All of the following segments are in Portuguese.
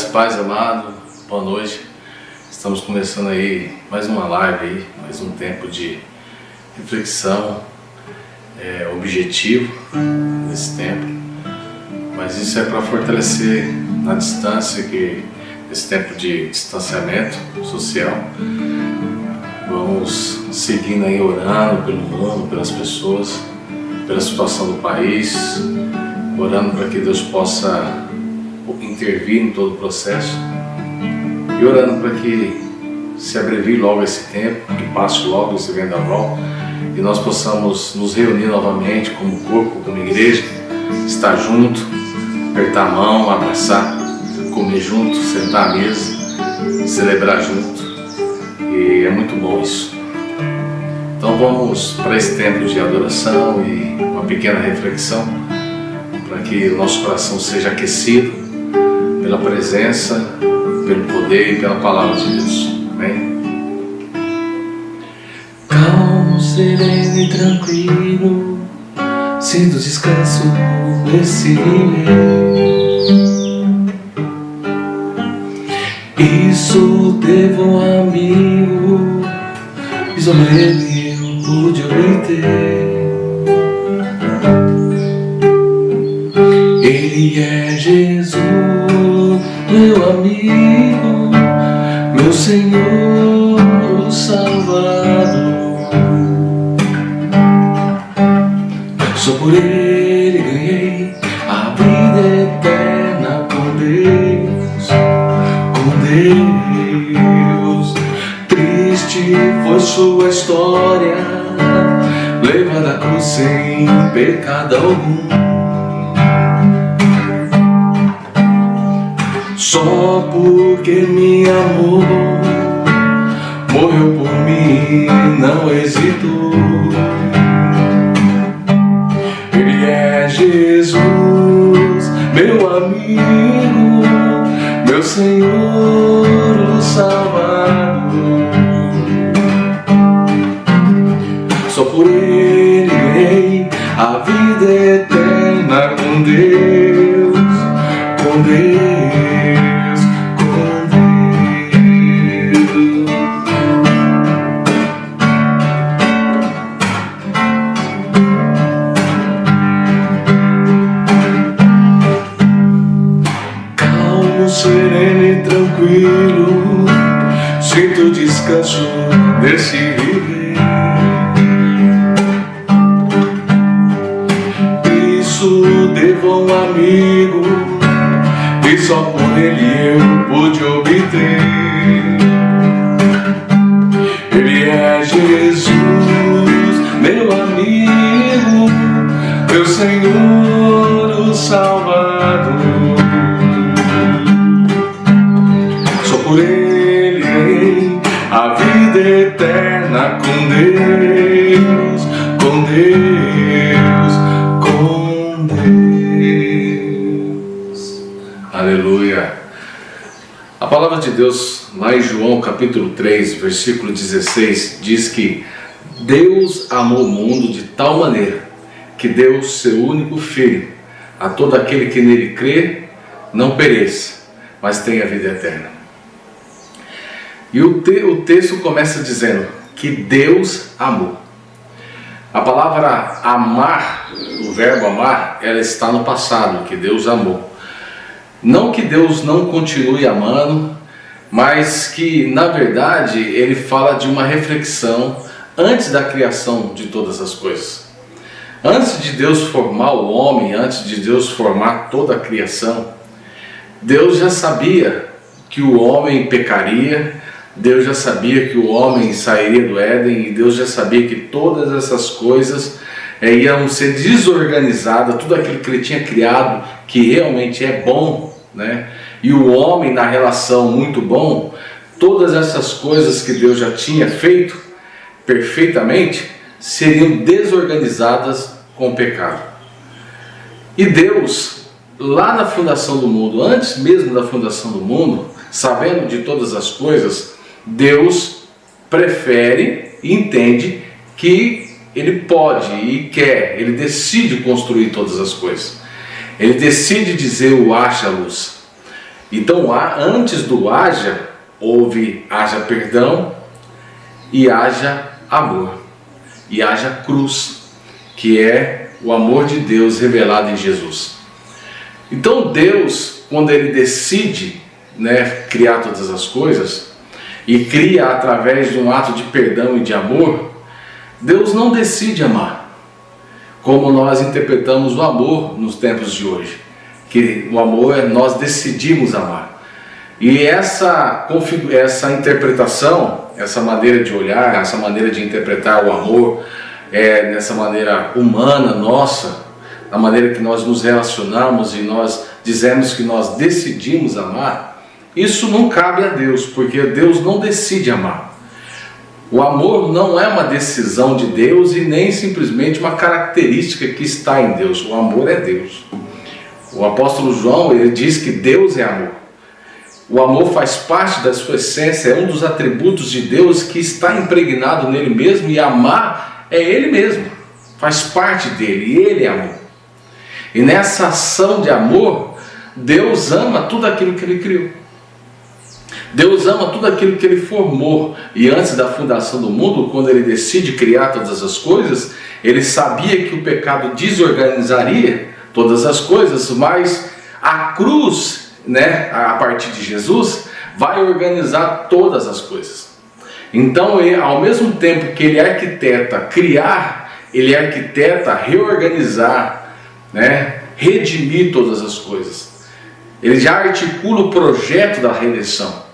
Graças e paz, amado, boa noite. Estamos começando aí mais uma live aí, mais um tempo de reflexão, objetivo nesse tempo. Mas isso é para fortalecer na distância, que esse tempo de distanciamento social. Vamos seguindo aí orando pelo mundo, pelas pessoas, pela situação do país, orando para que Deus possa intervir em todo o processo e orando para que se abrevie logo esse tempo, que passe logo esse vendaval e nós possamos nos reunir novamente como corpo, como igreja, estar junto, apertar a mão, abraçar, comer junto, sentar à mesa, celebrar junto, e é muito bom isso. Então vamos para esse tempo de adoração e uma pequena reflexão para que o nosso coração seja aquecido pela presença, pelo poder e pela palavra de Deus. Amém? Calmo, sereno e tranquilo, sinto descanso nesse meio. Isso devo a um amigo, isolei eu pude obter. Ele é Jesus, meu amigo, meu Senhor, o Salvador. Só por Ele ganhei a vida eterna com Deus, com Deus. Triste foi sua história, levada à cruz sem pecado algum. Só porque me amou, morreu por mim, não hesitou. Ele é Jesus, meu amigo, meu Senhor, o Salvador. Só por Ele ganhei a vida eterna com Deus, com Deus. Sereno e tranquilo, sinto descanso desse viver. Isso devo a um amigo, e só por ele eu pude obter. Ele é Jesus, meu amigo, meu Senhor, o Salvador. Por Ele ganhei a vida eterna com Deus, com Deus, com Deus. Aleluia! A palavra de Deus, lá em João capítulo 3, versículo 16, diz que Deus amou o mundo de tal maneira que deu seu único Filho a todo aquele que nele crê, não pereça, mas tenha vida eterna. E o texto começa dizendo que Deus amou. A palavra amar, o verbo amar, ela está no passado, que Deus amou. Não que Deus não continue amando, mas que na verdade ele fala de uma reflexão antes da criação de todas as coisas. Antes de Deus formar o homem, antes de Deus formar toda a criação, Deus já sabia que o homem pecaria, Deus já sabia que o homem sairia do Éden, e Deus já sabia que todas essas coisas iam ser desorganizadas, tudo aquilo que ele tinha criado, que realmente é bom, né? E o homem na relação muito bom, todas essas coisas que Deus já tinha feito perfeitamente, seriam desorganizadas com o pecado. E Deus, lá na fundação do mundo, antes mesmo da fundação do mundo, sabendo de todas as coisas, Deus prefere e entende que Ele pode e quer, Ele decide construir todas as coisas. Ele decide dizer o haja luz. Então, antes do haja perdão e haja amor. E haja cruz, que é o amor de Deus revelado em Jesus. Então Deus, quando Ele decide, criar todas as coisas, e cria através de um ato de perdão e de amor, Deus não decide amar, como nós interpretamos o amor nos tempos de hoje, que o amor é nós decidimos amar. E essa interpretação, essa maneira de olhar, essa maneira de interpretar o amor, nessa maneira humana nossa, a maneira que nós nos relacionamos e nós dizemos que nós decidimos amar, isso não cabe a Deus, porque Deus não decide amar. O amor não é uma decisão de Deus e nem simplesmente uma característica que está em Deus. O amor é Deus. O apóstolo João, ele diz que Deus é amor. O amor faz parte da sua essência, é um dos atributos de Deus que está impregnado nele mesmo, e amar é Ele mesmo, faz parte dele, e Ele é amor. E nessa ação de amor, Deus ama tudo aquilo que Ele criou. Deus ama tudo aquilo que Ele formou. E antes da fundação do mundo, quando Ele decide criar todas as coisas, Ele sabia que o pecado desorganizaria todas as coisas, mas a cruz, a partir de Jesus, vai organizar todas as coisas. Então, ao mesmo tempo que Ele arquiteta criar, Ele arquiteta reorganizar, redimir todas as coisas. Ele já articula o projeto da redenção.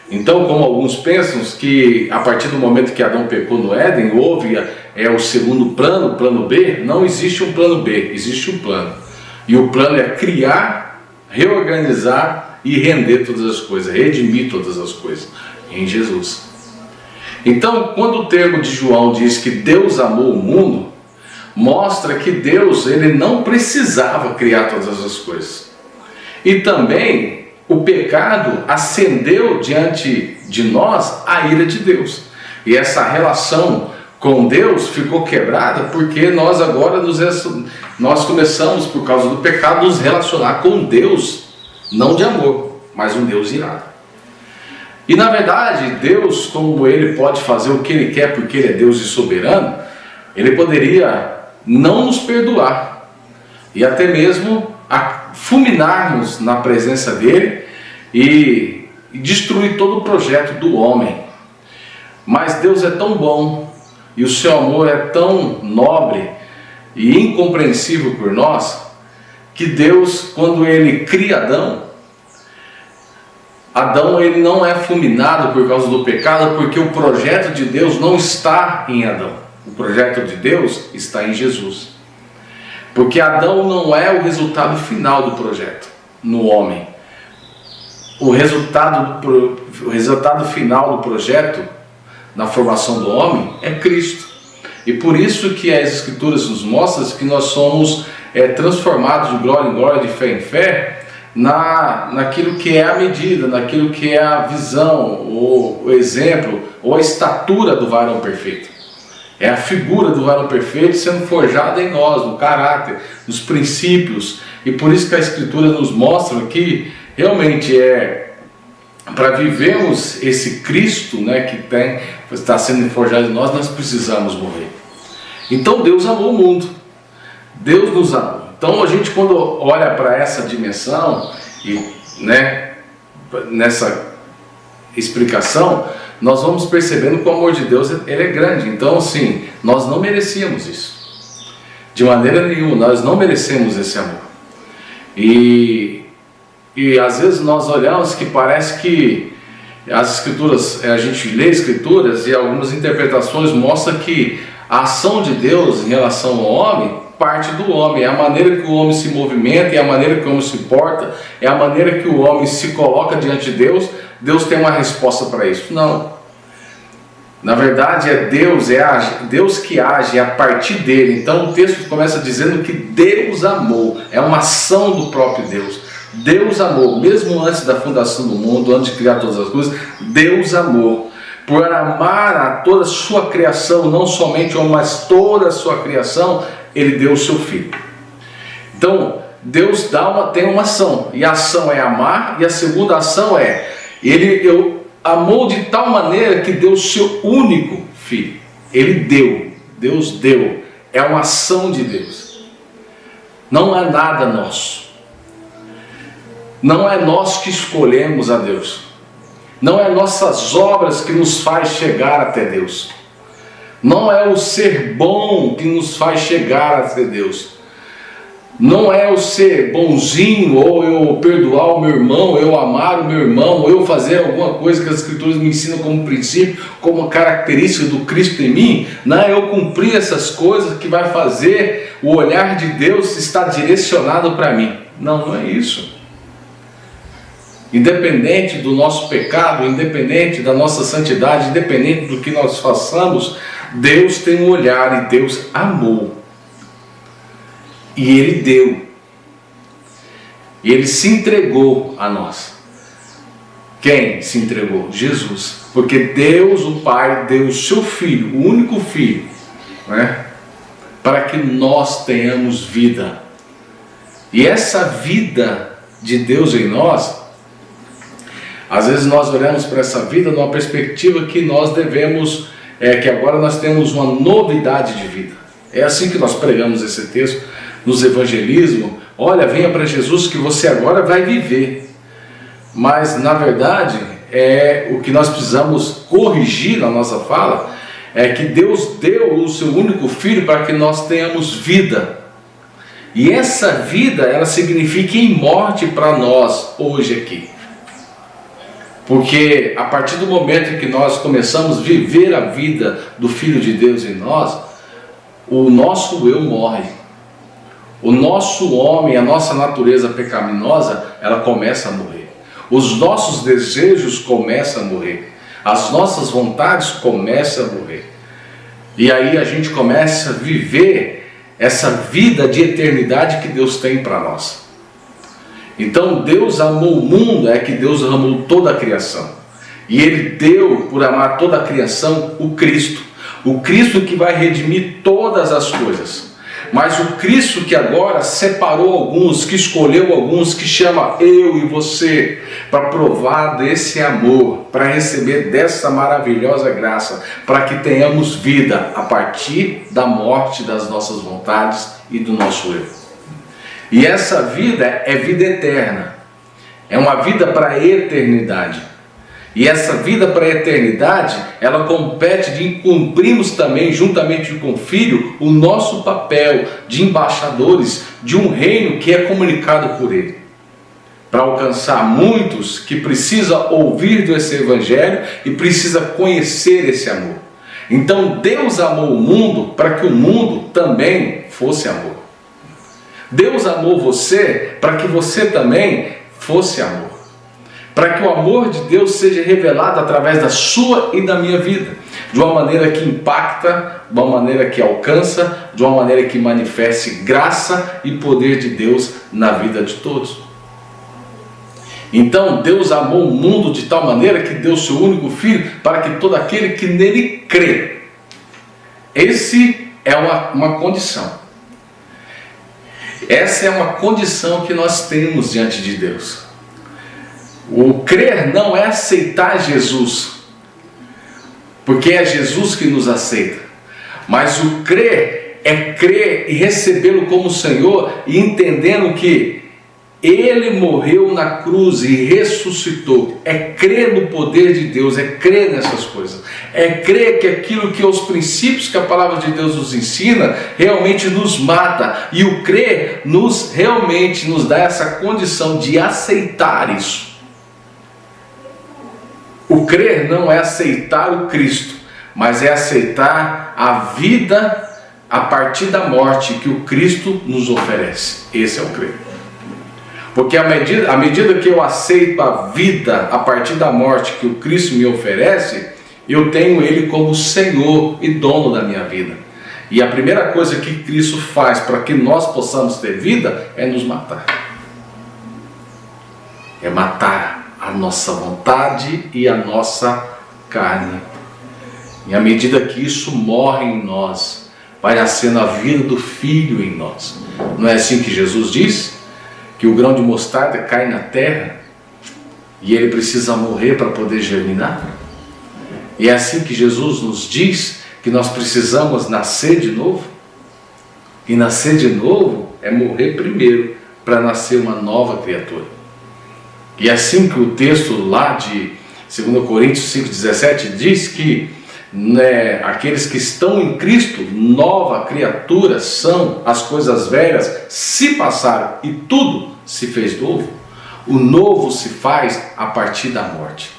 Então, como alguns pensam que a partir do momento que Adão pecou no Éden, houve o segundo plano, o plano B, não existe um plano B, existe um plano. E o plano é criar, reorganizar e render todas as coisas, redimir todas as coisas em Jesus. Então, quando o termo de João diz que Deus amou o mundo, mostra que Deus, Ele não precisava criar todas as coisas. E também o pecado acendeu diante de nós a ira de Deus. E essa relação com Deus ficou quebrada porque nós agora nós começamos, por causa do pecado, nos relacionar com Deus, não de amor, mas um Deus irado. E na verdade, Deus, como Ele pode fazer o que Ele quer porque Ele é Deus e soberano, Ele poderia não nos perdoar e até mesmo fulminarmos na presença dEle e destruir todo o projeto do homem. Mas Deus é tão bom e o seu amor é tão nobre e incompreensível por nós, que Deus, quando Ele cria Adão ele não é fulminado por causa do pecado, porque o projeto de Deus não está em Adão. O projeto de Deus está em Jesus. Porque Adão não é o resultado final do projeto no homem. O resultado final do projeto na formação do homem é Cristo. E por isso que as Escrituras nos mostram que nós somos transformados de glória em glória, de fé em fé, naquilo que é a medida, naquilo que é a visão, o exemplo, ou a estatura do varão perfeito. É a figura do varão perfeito sendo forjada em nós, no caráter, nos princípios. E por isso que a Escritura nos mostra que realmente para vivermos esse Cristo, que está sendo forjado em nós, nós precisamos morrer. Então Deus amou o mundo. Deus nos amou. Então a gente, quando olha para essa dimensão e nessa explicação, nós vamos percebendo que o amor de Deus ele é grande. Então, assim, nós não merecíamos isso. De maneira nenhuma, nós não merecemos esse amor. E às vezes nós olhamos que parece que as Escrituras, a gente lê Escrituras e algumas interpretações mostram que a ação de Deus em relação ao homem parte do homem, é a maneira que o homem se movimenta, é a maneira que o homem se porta, é a maneira que o homem se coloca diante de Deus. Deus tem uma resposta para isso. Não. Na verdade é Deus que age a partir dele. Então o texto começa dizendo que Deus amou, é uma ação do próprio Deus. Deus amou, mesmo antes da fundação do mundo, antes de criar todas as coisas, Deus amou. Por amar a toda a sua criação, não somente o homem, mas toda a sua criação, Ele deu o seu Filho. Então, Deus tem uma ação, e a ação é amar, e a segunda ação é, Ele amou de tal maneira que deu o seu único filho. Ele deu, Deus deu, é uma ação de Deus. Não é nada nosso. Não é nós que escolhemos a Deus. Não é nossas obras que nos faz chegar até Deus. Não é o ser bom que nos faz chegar até Deus. Não é o ser bonzinho, ou eu perdoar o meu irmão, eu amar o meu irmão, ou eu fazer alguma coisa que as Escrituras me ensinam como princípio, como característica do Cristo em mim. Não é eu cumprir essas coisas que vai fazer o olhar de Deus estar direcionado para mim. Não, não é isso. Independente do nosso pecado, independente da nossa santidade, independente do que nós façamos, Deus tem um olhar e Deus amou. E Ele deu. E Ele se entregou a nós. Quem se entregou? Jesus. Porque Deus, o Pai, deu o seu Filho, o único Filho, né? Para que nós tenhamos vida. E essa vida de Deus em nós, às vezes nós olhamos para essa vida numa perspectiva que nós devemos, que agora nós temos uma novidade de vida. É assim que nós pregamos esse texto nos evangelismos. Olha, venha para Jesus que você agora vai viver. Mas na verdade, o que nós precisamos corrigir na nossa fala é que Deus deu o seu único Filho para que nós tenhamos vida. E essa vida, ela significa em morte para nós hoje aqui. Porque a partir do momento em que nós começamos a viver a vida do Filho de Deus em nós, o nosso eu morre. O nosso homem, a nossa natureza pecaminosa, ela começa a morrer. Os nossos desejos começam a morrer. As nossas vontades começam a morrer. E aí a gente começa a viver essa vida de eternidade que Deus tem para nós. Então Deus amou o mundo, é que Deus amou toda a criação. E Ele deu, por amar toda a criação, o Cristo. O Cristo que vai redimir todas as coisas. Mas o Cristo que agora separou alguns, que escolheu alguns, que chama eu e você para provar desse amor, para receber dessa maravilhosa graça, para que tenhamos vida a partir da morte das nossas vontades e do nosso eu. E essa vida é vida eterna, é uma vida para a eternidade. E essa vida para a eternidade, ela compete de cumprirmos também, juntamente com o Filho, o nosso papel de embaixadores de um reino que é comunicado por Ele. Para alcançar muitos que precisam ouvir desse Evangelho e precisa conhecer esse amor. Então Deus amou o mundo para que o mundo também fosse amor. Deus amou você para que você também fosse amor. Para que o amor de Deus seja revelado através da sua e da minha vida, de uma maneira que impacta, de uma maneira que alcança, de uma maneira que manifeste graça e poder de Deus na vida de todos. Então Deus amou o mundo de tal maneira que deu o seu único Filho para que todo aquele que nele crê. Esse é uma condição. Essa é uma condição que nós temos diante de Deus. O crer não é aceitar Jesus, porque é Jesus que nos aceita. Mas o crer é crer e recebê-lo como Senhor, e entendendo que Ele morreu na cruz e ressuscitou. É crer no poder de Deus, é crer nessas coisas. É crer que aquilo que os princípios que a palavra de Deus nos ensina realmente nos mata. E o crer realmente nos dá essa condição de aceitar isso. O crer não é aceitar o Cristo, mas é aceitar a vida a partir da morte que o Cristo nos oferece. Esse é o crer. Porque à medida que eu aceito a vida a partir da morte que o Cristo me oferece, eu tenho Ele como Senhor e dono da minha vida. E a primeira coisa que Cristo faz para que nós possamos ter vida é nos matar. É matar a nossa vontade e a nossa carne. E à medida que isso morre em nós, vai nascendo a vida do Filho em nós. Não é assim que Jesus diz? que o grão de mostarda cai na terra e ele precisa morrer para poder germinar? E é assim que Jesus nos diz que nós precisamos nascer de novo? E nascer de novo é morrer primeiro para nascer uma nova criatura. E assim que o texto lá de 2 Coríntios 5,17 diz que aqueles que estão em Cristo, nova criatura são, as coisas velhas se passaram e tudo se fez novo. O novo se faz a partir da morte.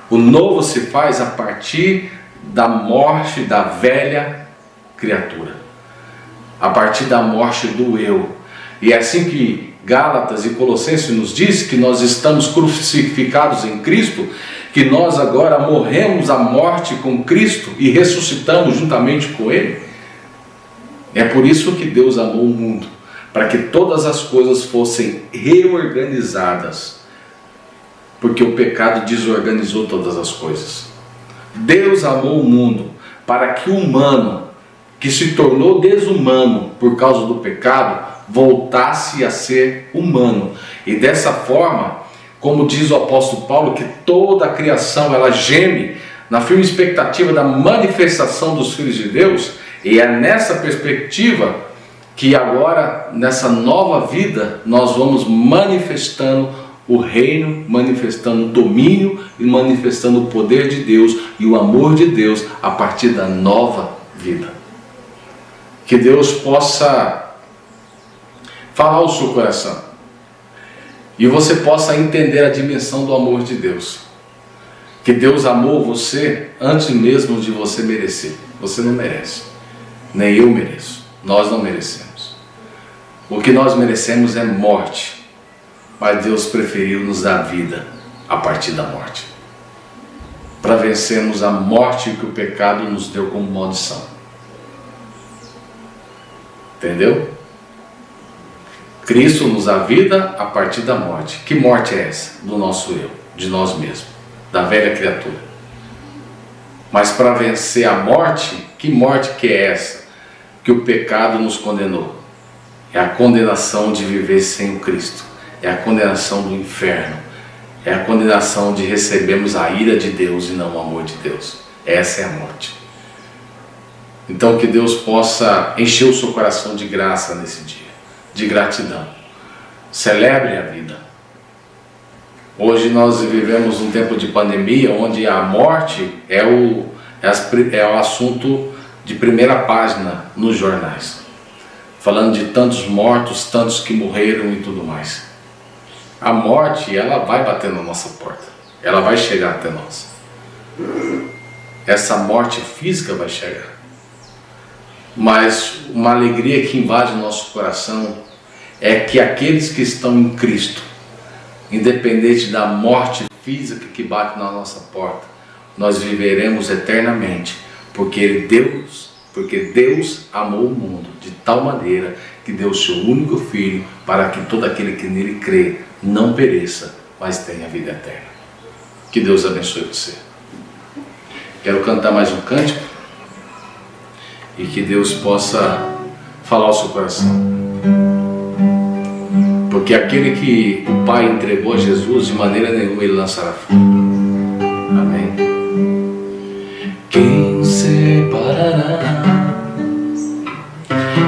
O novo se faz a partir da morte da velha criatura, a partir da morte do eu. E é assim que Gálatas e Colossenses nos diz que nós estamos crucificados em Cristo, que nós agora morremos a morte com Cristo e ressuscitamos juntamente com Ele. É por isso que Deus amou o mundo, para que todas as coisas fossem reorganizadas, porque o pecado desorganizou todas as coisas. Deus amou o mundo para que o humano, que se tornou desumano por causa do pecado, voltasse a ser humano. E dessa forma, como diz o apóstolo Paulo, que toda a criação ela geme na firme expectativa da manifestação dos filhos de Deus. E é nessa perspectiva que agora, nessa nova vida, nós vamos manifestando o reino, manifestando o domínio e manifestando o poder de Deus e o amor de Deus a partir da nova vida. Que Deus possa falar ao seu coração e você possa entender a dimensão do amor de Deus. Que Deus amou você antes mesmo de você merecer. Você não merece, nem eu mereço, nós não merecemos. O que nós merecemos é morte, mas Deus preferiu nos dar vida a partir da morte, para vencermos a morte que o pecado nos deu como maldição. Entendeu? Cristo nos dá vida a partir da morte. Que morte é essa? Do nosso eu, de nós mesmos, da velha criatura. Mas para vencer a morte, que morte que é essa? Que o pecado nos condenou. É a condenação de viver sem o Cristo. É a condenação do inferno. É a condenação de recebermos a ira de Deus e não o amor de Deus. Essa é a morte. Então que Deus possa encher o seu coração de graça nesse dia, de gratidão. Celebre a vida. Hoje nós vivemos um tempo de pandemia onde a morte é o assunto de primeira página nos jornais, falando de tantos mortos, tantos que morreram e tudo mais. A morte, ela vai bater na nossa porta, ela vai chegar até nós. Essa morte física vai chegar. Mas uma alegria que invade o nosso coração é que aqueles que estão em Cristo, independente da morte física que bate na nossa porta, nós viveremos eternamente, porque Deus amou o mundo de tal maneira que deu o seu único Filho para que todo aquele que nele crê não pereça, mas tenha vida eterna. Que Deus abençoe você. Quero cantar mais um cântico e que Deus possa falar ao seu coração. Porque aquele que o Pai entregou a Jesus, de maneira nenhuma ele lançará fora. Amém. Quem separará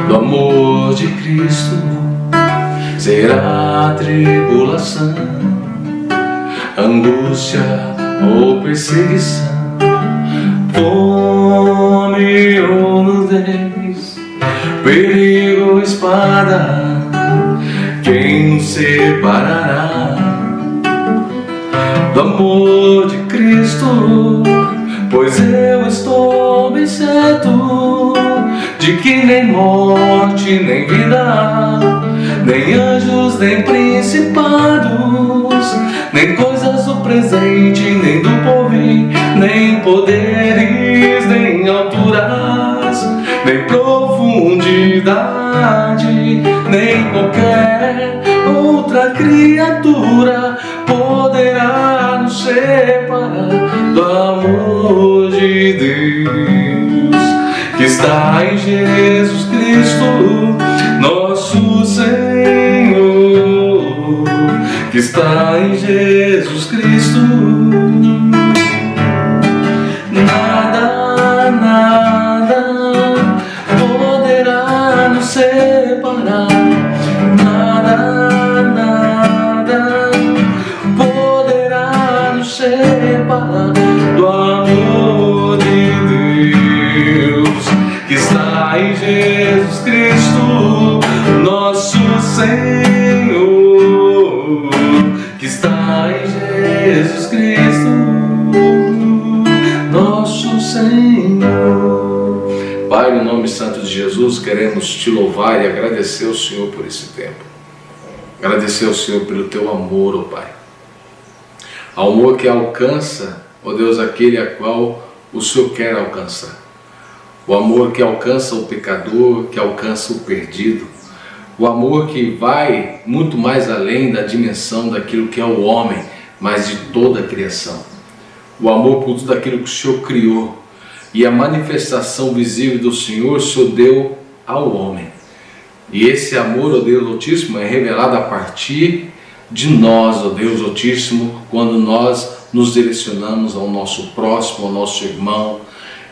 do amor de Cristo? Será tribulação, angústia ou perseguição, fome ou nudez, perigo ou espada? Quem nos separará do amor de Cristo? Pois eu estou bem certo de que nem morte, nem vida, nem anjos, nem principados, nem coisas do presente, nem do porvir, nem poderes, nem alturas, nem profundidade, nem qualquer outra criatura poderá nos separar do amor de Deus que está em Jesus Cristo, nosso Senhor. que está em Jesus Cristo. Nada, nada poderá nos separar. Nada, nada poderá nos separar do amor de Deus que está em Jesus Cristo, nosso Senhor, que está em Jesus Cristo, nosso Senhor. Pai, no nome santo de Jesus, queremos te louvar e agradecer ao Senhor por esse tempo. Agradecer ao Senhor pelo teu amor, ó Pai. Amor que alcança, ó Deus, aquele a qual o Senhor quer alcançar. O amor que alcança o pecador, que alcança o perdido. O amor que vai muito mais além da dimensão daquilo que é o homem, mas de toda a criação. O amor por tudo aquilo que o Senhor criou. E a manifestação visível do Senhor, o Senhor deu ao homem. E esse amor, ó Deus Altíssimo, é revelado a partir de nós, ó Deus Altíssimo, quando nós nos direcionamos ao nosso próximo, ao nosso irmão.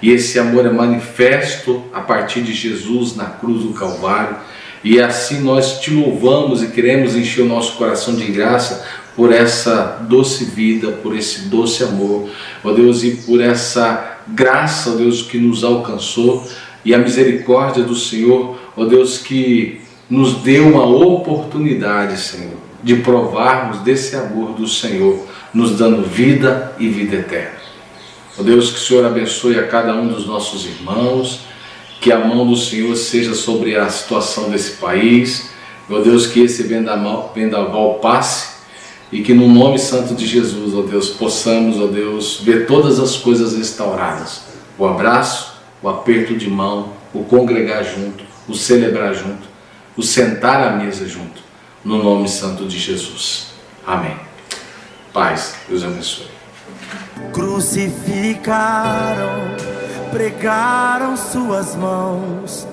E esse amor é manifesto a partir de Jesus na cruz do Calvário. E assim nós te louvamos e queremos encher o nosso coração de graça por essa doce vida, por esse doce amor, ó Deus, e por essa graça, ó Deus, que nos alcançou, e a misericórdia do Senhor, ó Deus, que nos deu uma oportunidade, Senhor, de provarmos desse amor do Senhor, nos dando vida e vida eterna. Ó Deus, que o Senhor abençoe a cada um dos nossos irmãos, que a mão do Senhor seja sobre a situação desse país, ó Deus, que esse vendaval passe, e que no nome santo de Jesus, ó Deus, possamos, ó Deus, ver todas as coisas restauradas. O abraço, o aperto de mão, o congregar junto, o celebrar junto, o sentar à mesa junto, no nome santo de Jesus. Amém. Paz, Deus abençoe. Crucificaram, pregaram suas mãos